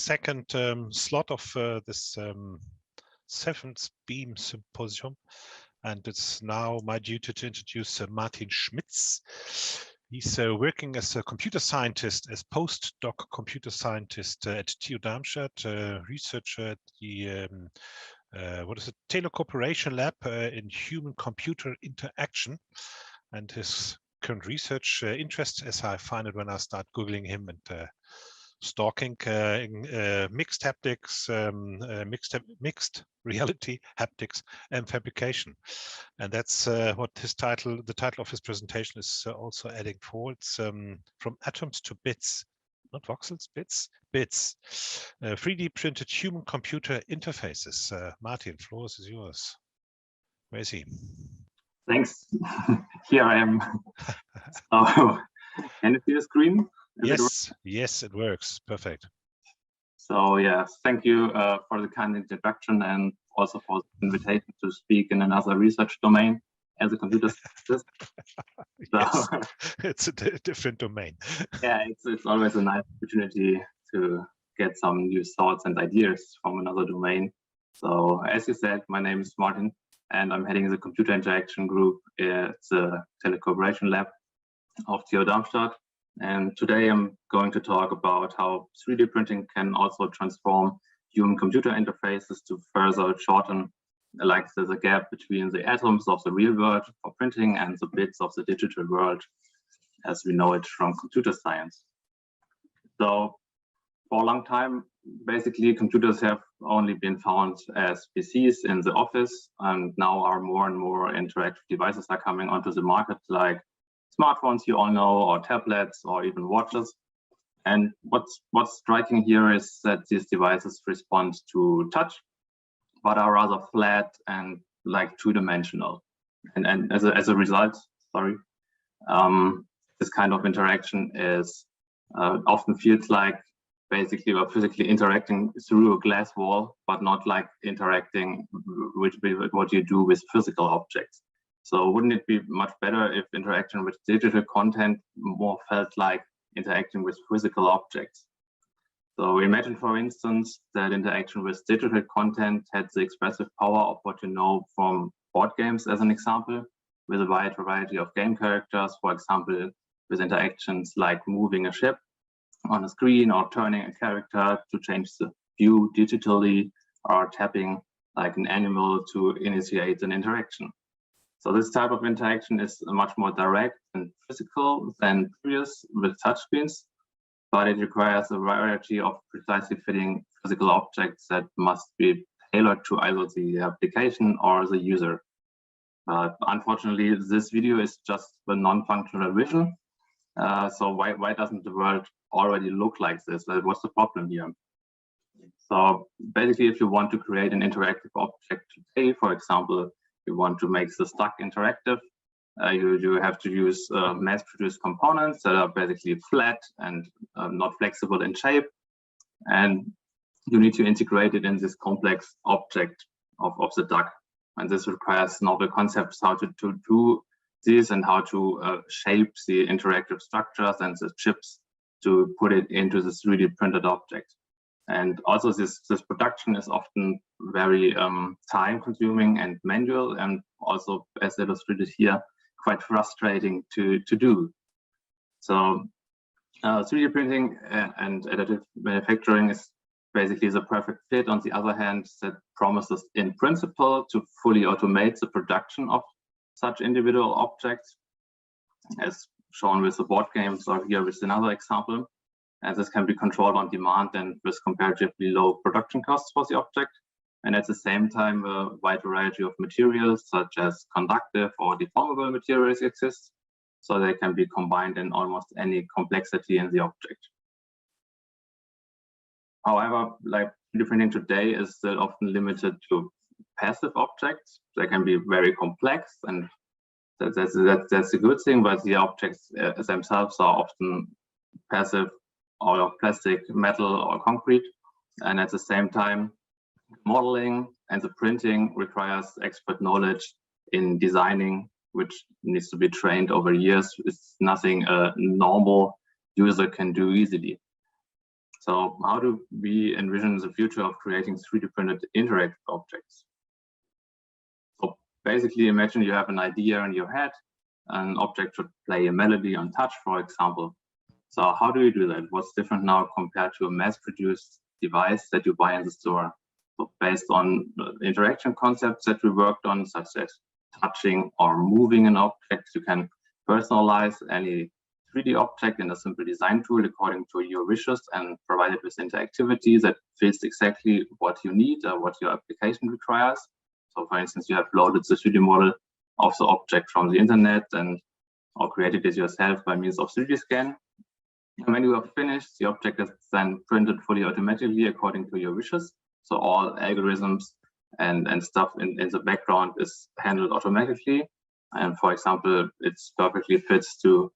second slot of this 7th BE-AM Symposium, and it's now my duty to introduce Martin Schmitz. He's working as a computer scientist, as postdoc computer scientist at TU Darmstadt, researcher at the Taylor Corporation Lab in human-computer interaction. And his current research interest, as I find it when I start Googling him and stalking, mixed haptics, mixed reality haptics and fabrication. And that's what his title, the title of his presentation is also adding forward. It's from atoms to bits, not voxels, bits. 3D printed human computer interfaces. Martin, floor is yours. Where is he? Thanks. Here I am. So, can you see the screen? Yes, it works. Perfect. So yeah, thank you for the kind introduction and also for the invitation to speak in another research domain as a computer scientist. Yes, it's a different domain. Yeah, it's always a nice opportunity to get some new thoughts and ideas from another domain. So as you said, my name is Martin, and I'm heading the computer interaction group at the Taylor Corporation Lab of TU Darmstadt. And today I'm going to talk about how 3D printing can also transform human-computer interfaces to further shorten the gap between the atoms of the real world for printing and the bits of the digital world as we know it from computer science. So for a long time, basically computers have only been found as PCs in the office, and now are more and more interactive devices are coming onto the market, like smartphones you all know, or tablets, or even watches. And what's striking here is that these devices respond to touch, but are rather flat and like two-dimensional. And as a result, this kind of interaction is often feels like basically we're physically interacting through a glass wall, but not like interacting with what you do with physical objects. So wouldn't it be much better if interaction with digital content more felt like interacting with physical objects? So imagine, for instance, that interaction with digital content had the expressive power of what you know from board games as an example, with a wide variety of game characters, for example, with interactions like moving a ship on a screen or turning a character to change the view digitally, or tapping like an animal to initiate an interaction. So this type of interaction is much more direct and physical than previous with touchscreens, but it requires a variety of precisely fitting physical objects that must be tailored to either the application or the user. But unfortunately, this video is just a non-functional vision. So why doesn't the world already look like this? What's the problem here? So basically, if you want to create an interactive object today, for example, you want to make the stack interactive, you have to use mass-produced components that are basically flat and not flexible in shape, and you need to integrate it in this complex object of the duck. And this requires novel concepts how to do this and how to shape the interactive structures and the chips to put it into the 3D printed object. And also this production is often very time consuming and manual, and also, as illustrated here, quite frustrating to do. So 3D printing and additive manufacturing is basically the perfect fit, on the other hand, that promises in principle to fully automate the production of such individual objects, as shown with the board games, or here with another example. And this can be controlled on demand and with comparatively low production costs for the object. And at the same time, a wide variety of materials, such as conductive or deformable materials, exist, so they can be combined in almost any complexity in the object. However, like 3D printing today is still often limited to passive objects. They can be very complex, and that's a good thing, but the objects themselves are often passive, out of plastic, metal, or concrete. And at the same time, modeling and the printing requires expert knowledge in designing, which needs to be trained over years. It's nothing a normal user can do easily. So how do we envision the future of creating 3D printed interactive objects? So basically imagine you have an idea in your head. An object should play a melody on touch, for example. So how do you do that? What's different now compared to a mass-produced device that you buy in the store? So based on interaction concepts that we worked on, such as touching or moving an object, you can personalize any 3D object in a simple design tool according to your wishes and provide it with interactivity that fits exactly what you need or what your application requires. So for instance, you have loaded the 3D model of the object from the internet or created it yourself by means of 3D scan. And when you are finished, the object is then printed fully automatically according to your wishes. So all algorithms and stuff in the background is handled automatically. And for example, it perfectly fits to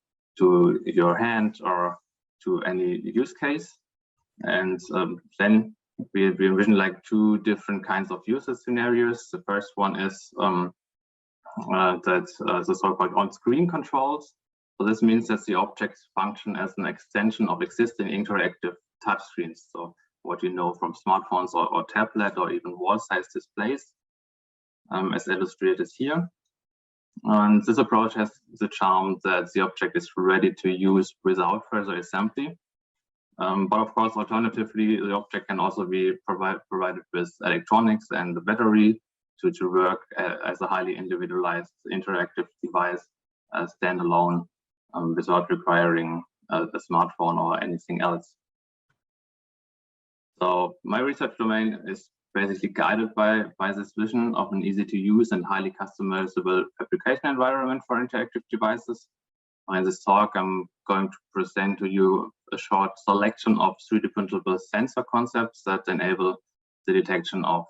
your hand or to any use case. And then we envision like two different kinds of user scenarios. The first one is the so-called on-screen controls. So this means that the objects function as an extension of existing interactive touchscreens. So what you know from smartphones or tablet or even wall-sized displays, as illustrated here. And this approach has the charm that the object is ready to use without further assembly. But of course, alternatively, the object can also be provided with electronics and the battery to work as a highly individualized interactive device standalone without requiring a smartphone or anything else. So my research domain is basically guided by this vision of an easy to use and highly customizable application environment for interactive devices. In this talk, I'm going to present to you a short selection of 3D printable sensor concepts that enable the detection of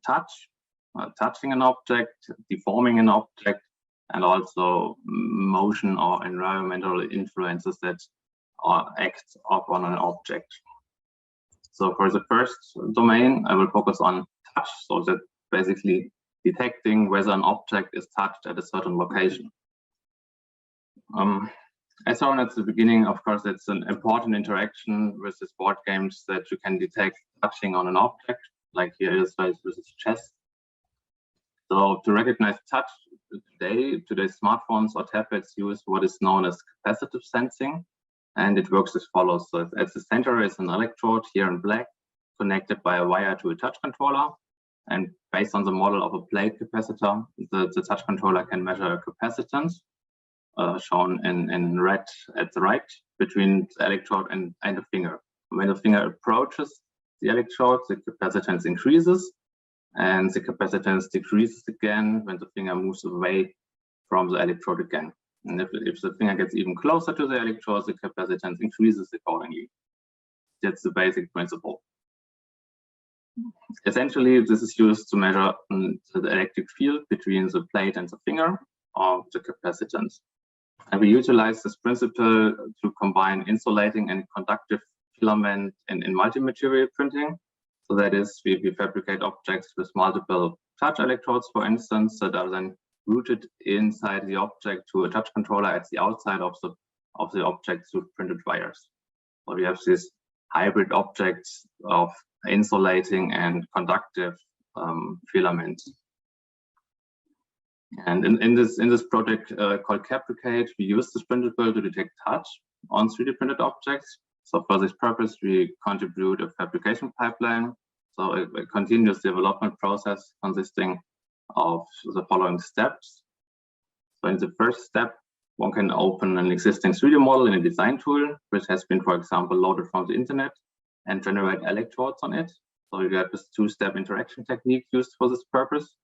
touching an object, deforming an object, and also motion or environmental influences that act upon an object. So for the first domain, I will focus on touch, so that basically detecting whether an object is touched at a certain location. As shown at the beginning, of course, it's an important interaction with the board games that you can detect touching on an object, like here illustrated with its chest. So to recognize touch, today's smartphones or tablets use what is known as capacitive sensing, and it works as follows. So at the center is an electrode here in black, connected by a wire to a touch controller. And based on the model of a plate capacitor, the touch controller can measure a capacitance, shown in red at the right, between the electrode and the finger. When the finger approaches the electrode, the capacitance increases, and the capacitance decreases again when the finger moves away from the electrode again. And if the finger gets even closer to the electrode, the capacitance increases accordingly. That's the basic principle. Essentially, this is used to measure the electric field between the plate and the finger, or the capacitance. And we utilize this principle to combine insulating and conductive filament in multi-material printing. So that is, we fabricate objects with multiple touch electrodes, for instance, that are then routed inside the object to a touch controller at the outside of the object through printed wires. So we have these hybrid objects of insulating and conductive filament. And in this project called Capricate, we use this principle to detect touch on 3D printed objects. So for this purpose, we contribute a fabrication pipeline. So a continuous development process consisting of the following steps. So in the first step, one can open an existing 3D model in a design tool, which has been, for example, loaded from the internet, and generate electrodes on it. So you have this two-step interaction technique used for this purpose.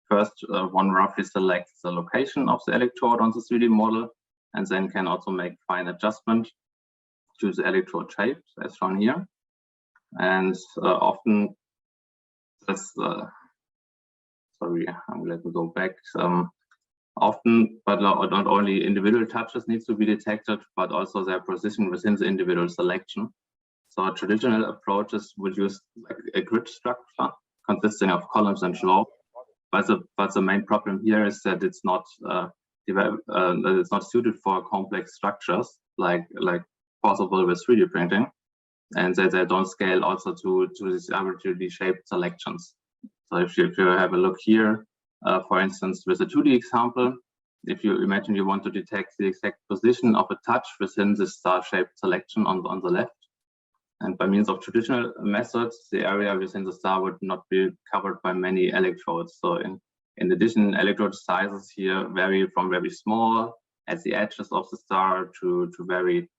First, one roughly selects the location of the electrode on the 3D model, and then can also make fine adjustment to the electrode shape, as shown here. And often, that's sorry, let me go back. Often, but not only individual touches needs to be detected, but also their position within the individual selection. So traditional approaches would use like a grid structure consisting of columns and rows. But the main problem here is that it's not suited for complex structures like possible with 3D printing. and they don't scale also to these arbitrarily shaped selections. So if you have a look here, for instance, with a 2D example, if you imagine you want to detect the exact position of a touch within this star-shaped selection on the left, and by means of traditional methods, the area within the star would not be covered by many electrodes. So in addition, electrode sizes here vary from very small at the edges of the star to very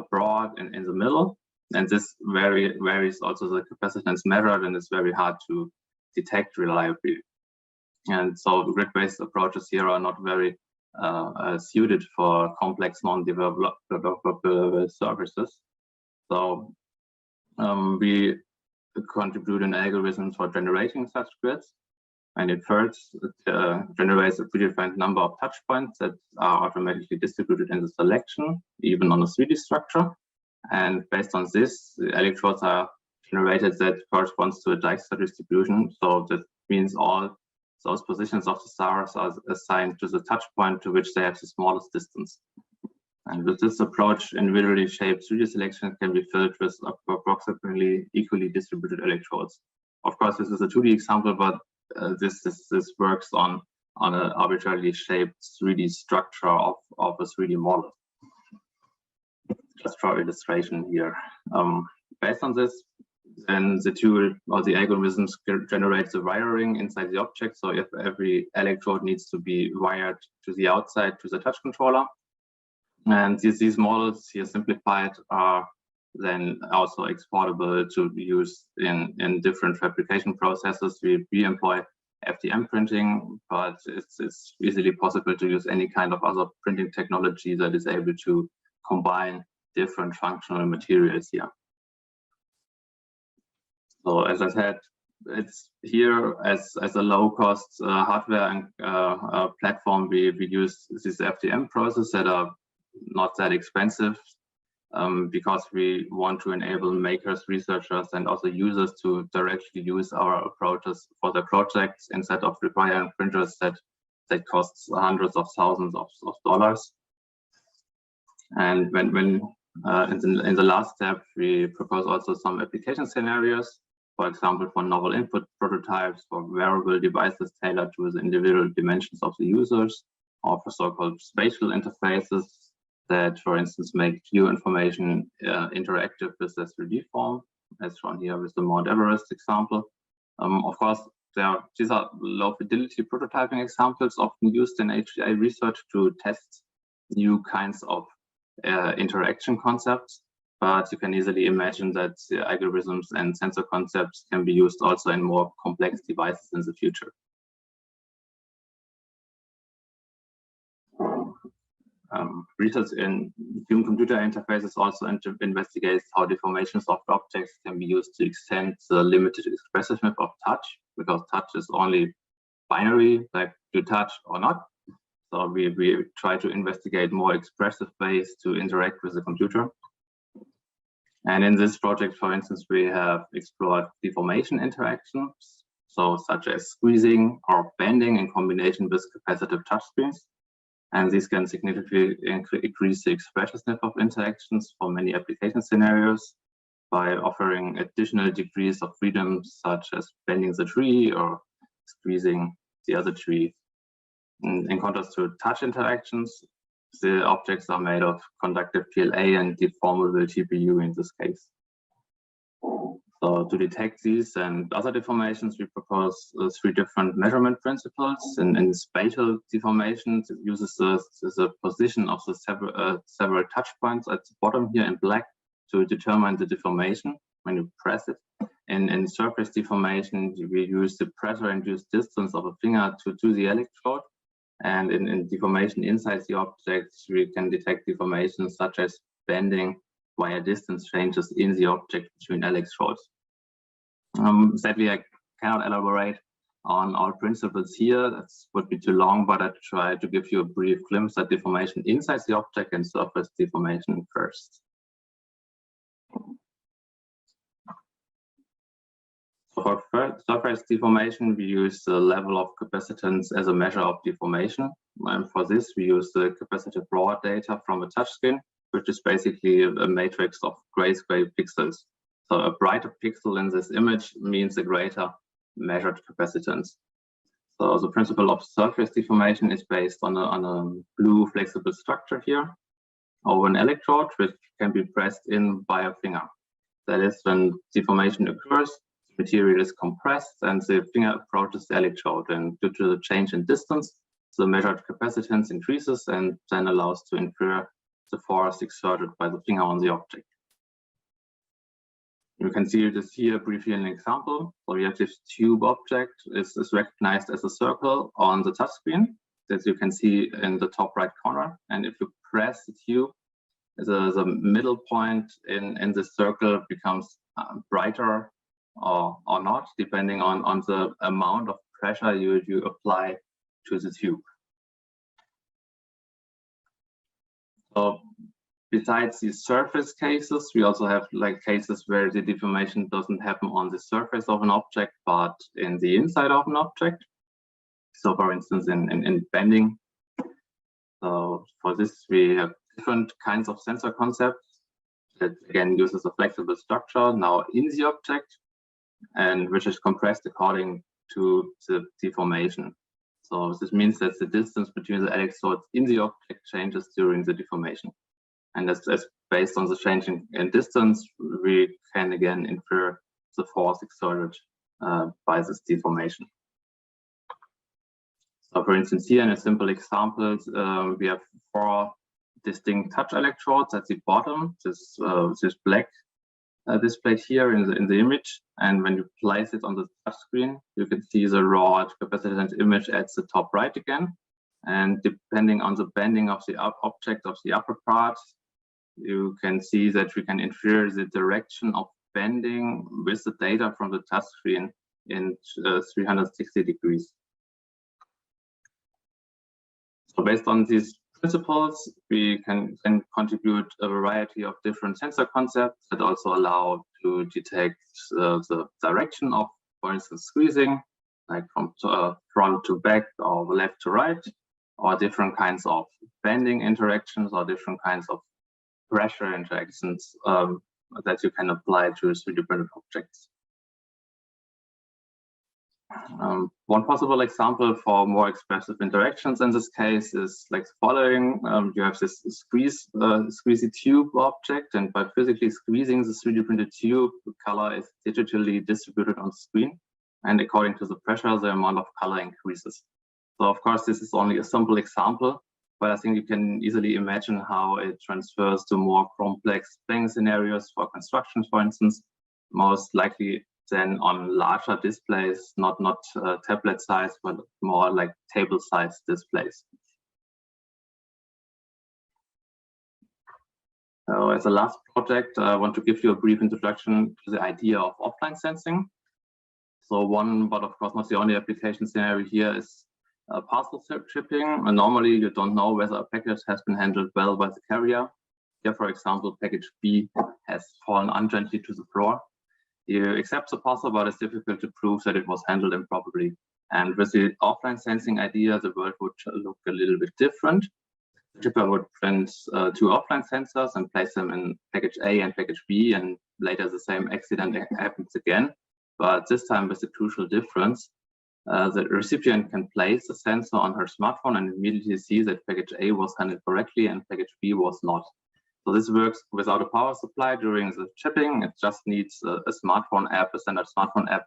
broad in the middle. And this varies also the capacitance measured, and it's very hard to detect reliably. And so grid-based approaches here are not very suited for complex non-developable surfaces. So we contribute an algorithm for generating such grids. And it first generates a predefined number of touch points that are automatically distributed in the selection, even on a 3D structure. And based on this, the electrodes are generated that corresponds to a Dijkstra distribution. So that means all those positions of the stars are assigned to the touch point to which they have the smallest distance. And with this approach, individually shaped 3D selection can be filled with approximately equally distributed electrodes. Of course, this is a 2D example, but this works on an arbitrarily shaped 3D structure of a 3D model. Just for illustration here. Based on this, then the tool or the algorithms generates the wiring inside the object. So if every electrode needs to be wired to the outside to the touch controller. And these models here simplified are then also exportable to be used in different fabrication processes. We employ FDM printing, but it's easily possible to use any kind of other printing technology that is able to combine different functional materials here. So as I said, it's here as a low-cost hardware and platform. We use these FDM processes that are not that expensive because we want to enable makers, researchers, and also users to directly use our approaches for their projects instead of requiring printers that costs hundreds of thousands of dollars. And when in the last step, we propose also some application scenarios, for example, for novel input prototypes, for wearable devices tailored to the individual dimensions of the users, or for so-called spatial interfaces that, for instance, make view information interactive with the 3D form, as shown here with the Mount Everest example. Of course, these are low-fidelity prototyping examples often used in HDI research to test new kinds of interaction concepts, but you can easily imagine that the algorithms and sensor concepts can be used also in more complex devices in the future. Research in human-computer interfaces also investigates how deformations of objects can be used to extend the limited expressiveness of touch, because touch is only binary, like you touch or not. So we try to investigate more expressive ways to interact with the computer. And in this project, for instance, we have explored deformation interactions, so such as squeezing or bending in combination with capacitive touchscreens. And these can significantly increase the expressiveness of interactions for many application scenarios by offering additional degrees of freedom, such as bending the tree or squeezing the other tree. In contrast to touch interactions, the objects are made of conductive PLA and deformable TPU in this case. So to detect these and other deformations, we propose 3 different measurement principles. In spatial deformations, it uses the position of the several touch points at the bottom here in black to determine the deformation when you press it. In surface deformation, we use the pressure-induced distance of a finger to the electrode. And in deformation inside the object, we can detect deformations such as bending via distance changes in the object between electrodes. Sadly, I cannot elaborate on all principles here. That would be too long, but I try to give you a brief glimpse at deformation inside the object and surface deformation first. So for surface deformation, we use the level of capacitance as a measure of deformation. And for this, we use the capacitive raw data from a touchscreen, which is basically a matrix of grayscale pixels. So a brighter pixel in this image means a greater measured capacitance. So the principle of surface deformation is based on a blue flexible structure here over an electrode, which can be pressed in by a finger. That is, when deformation occurs, the material is compressed and the finger approaches the electrode, and due to the change in distance, the measured capacitance increases and then allows to infer the force exerted by the finger on the object. You can see this here briefly in an example. So we have this tube object is recognized as a circle on the touchscreen that you can see in the top right corner. And if you press the tube, the middle point in the circle becomes brighter or not, depending on the amount of pressure you apply to the tube. So besides these surface cases, we also have like cases where the deformation doesn't happen on the surface of an object, but in the inside of an object. So for instance, in bending. So for this, we have different kinds of sensor concepts that again uses a flexible structure now in the object, and which is compressed according to the deformation. So this means that the distance between the electrodes in the object changes during the deformation. And as based on the change in distance, we can again infer the force exerted by this deformation. So for instance, here in a simple example, we have 4 distinct touch electrodes at the bottom, this black displayed here in the image. And when you place it on the touch screen, you can see the raw capacitance image at the top right again. And depending on the bending of the object of the upper part, you can see that we can infer the direction of bending with the data from the touch screen in 360 degrees. So based on these principles, we can contribute a variety of different sensor concepts that also allow to detect the direction of, for instance, squeezing, like from front to back or left to right, or different kinds of bending interactions or different kinds of pressure interactions that you can apply to 3D printed objects. One possible example for more expressive interactions in this case is like the following. You have this squeezy tube object, and by physically squeezing the 3D printed tube, the color is digitally distributed on the screen. And according to the pressure, the amount of color increases. So of course, this is only a simple example, but I think you can easily imagine how it transfers to more complex playing scenarios for construction, for instance, most likely then on larger displays, not tablet size, but more like table size displays. So as a last project, I want to give you a brief introduction to the idea of offline sensing. So one, but of course not the only application scenario here, is parcel shipping. And normally you don't know whether a package has been handled well by the carrier. Here, for example, package B has fallen ungently to the floor. You accept the parcel, but it's difficult to prove that it was handled improperly. And with the offline sensing idea, the world would look a little bit different. The shipper would print 2 offline sensors and place them in package A and package B, and later the same accident happens again. But this time with a crucial difference. The recipient can place the sensor on her smartphone and immediately see that package A was handled correctly and package B was not. So this works without a power supply during the shipping. It just needs a smartphone app, a standard smartphone app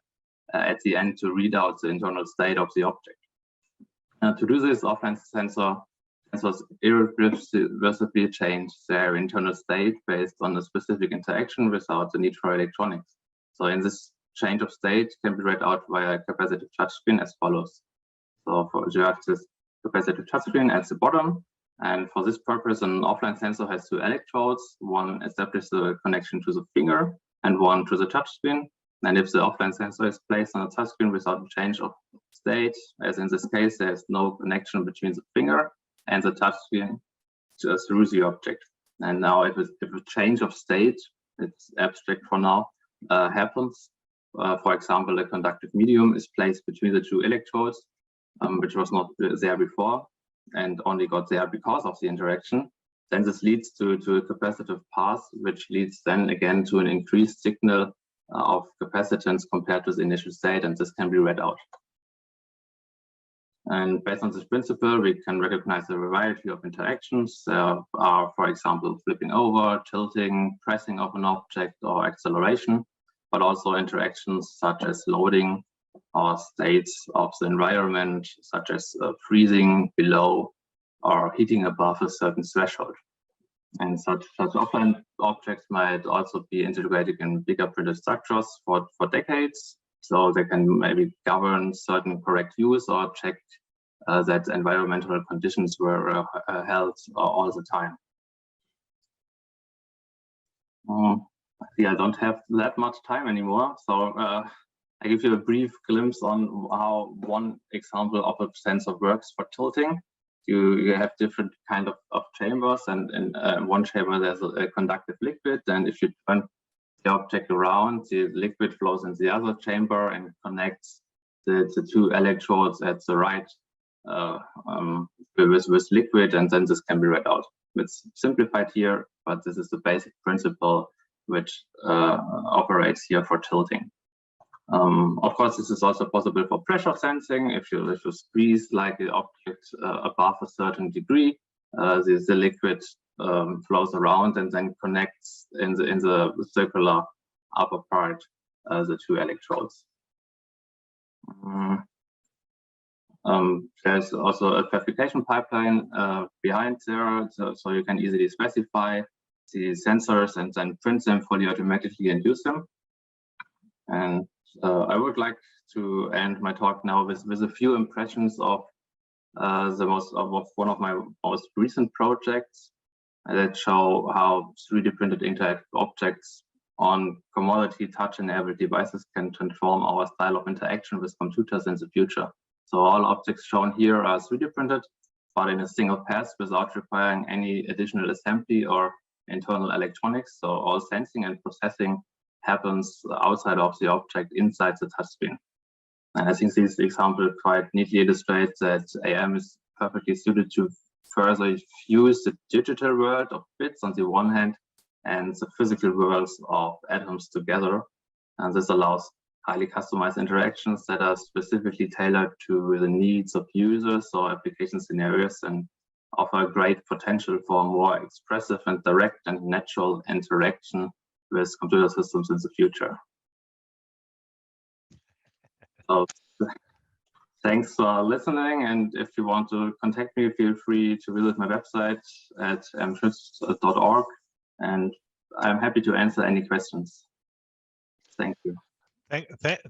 at the end to read out the internal state of the object. To do this, offline sensors irreversibly change their internal state based on a specific interaction without the need for electronics. So in this change of state can be read out via a capacitive touchscreen as follows. So you have this capacitive touchscreen at the bottom. And for this purpose, an offline sensor has 2 electrodes. One establishes a connection to the finger and one to the touchscreen. And if the offline sensor is placed on the touchscreen without a change of state, as in this case, there is no connection between the finger and the touchscreen through the object. And now if a change of state, it's abstract for now, happens, for example, a conductive medium is placed between the 2 electrodes, which was not there before, and only got there because of the interaction, then this leads to a capacitive path, which leads then again to an increased signal of capacitance compared to the initial state, and this can be read out. And based on this principle, we can recognize a variety of interactions. There are, for example, flipping over, tilting, pressing of an object, or acceleration, but also interactions such as loading or states of the environment, such as freezing below or heating above a certain threshold. And such offline objects might also be integrated in bigger printed structures for decades. So they can maybe govern certain correct use or check that environmental conditions were held all the time. I don't have that much time anymore, so I give you a brief glimpse on how one example of a sensor works for tilting. You have different kind of chambers, and in one chamber there's a conductive liquid, and if you turn the object around, the liquid flows in the other chamber and connects the two electrodes at the right with liquid, and then this can be read out. It's simplified here, but this is the basic principle which operates here for tilting. Of course, this is also possible for pressure sensing. If you squeeze like the object above a certain degree, the liquid flows around and then connects in the circular upper part the two electrodes. There's also a verification pipeline behind there, so you can easily specify the sensors and then print them fully automatically and use them. And I would like to end my talk now with a few impressions of one of my most recent projects that show how 3D printed interactive objects on commodity touch-enabled devices can transform our style of interaction with computers in the future. So all objects shown here are 3D printed, but in a single pass without requiring any additional assembly or internal electronics. So all sensing and processing happens outside of the object inside the touchscreen. And I think this example quite neatly illustrates that AM is perfectly suited to further fuse the digital world of bits on the one hand and the physical worlds of atoms together. And this allows highly customized interactions that are specifically tailored to the needs of users or application scenarios and offer great potential for more expressive and direct and natural interaction with computer systems in the future. So thanks for listening, and if you want to contact me, feel free to visit my website at schmitz.org, and I'm happy to answer any questions. Thank you.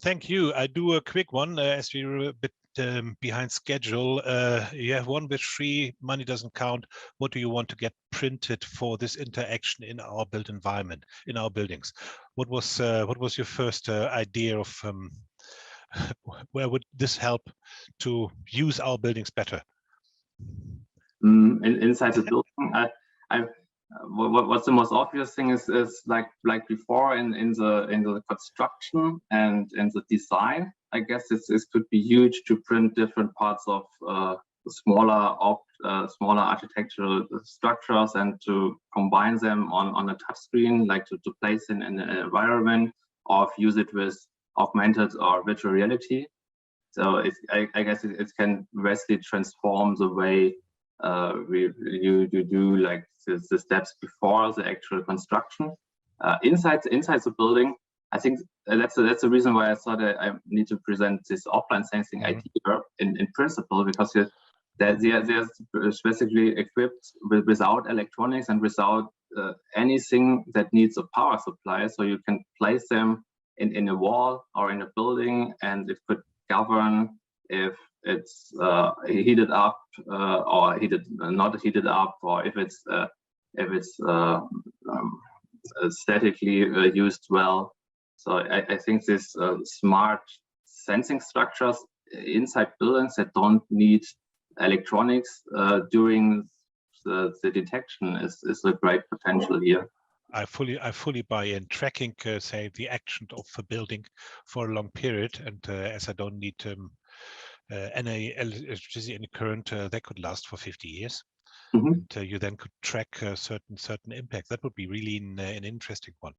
Thank you. I do a quick one as we were a bit behind schedule. You have one with free, money doesn't count. What do you want to get printed for this interaction in our built environment, in our buildings? What was your first idea of where would this help to use our buildings better? Inside the building, what's the most obvious thing is like before in the construction and in the design. I guess this could be huge to print different parts of smaller architectural structures and to combine them on a touch screen, like to place in an environment, or use it with augmented or virtual reality. So I guess it can vastly transform the way you do like the steps before the actual construction. Inside the building, I think that's the reason why I thought I need to present this offline sensing idea in principle, because they're specifically equipped without electronics and without anything that needs a power supply. So you can place them in a wall or in a building, and it could govern if it's heated up or not heated up, or if it's statically used well. So I think this smart sensing structures inside buildings that don't need electronics during the detection is a great potential here. I fully buy in. Tracking, say, the action of a building for a long period, and as I don't need any electricity, any current, that could last for 50 years. Mm-hmm. And you then could track certain impact. That would be really an interesting one.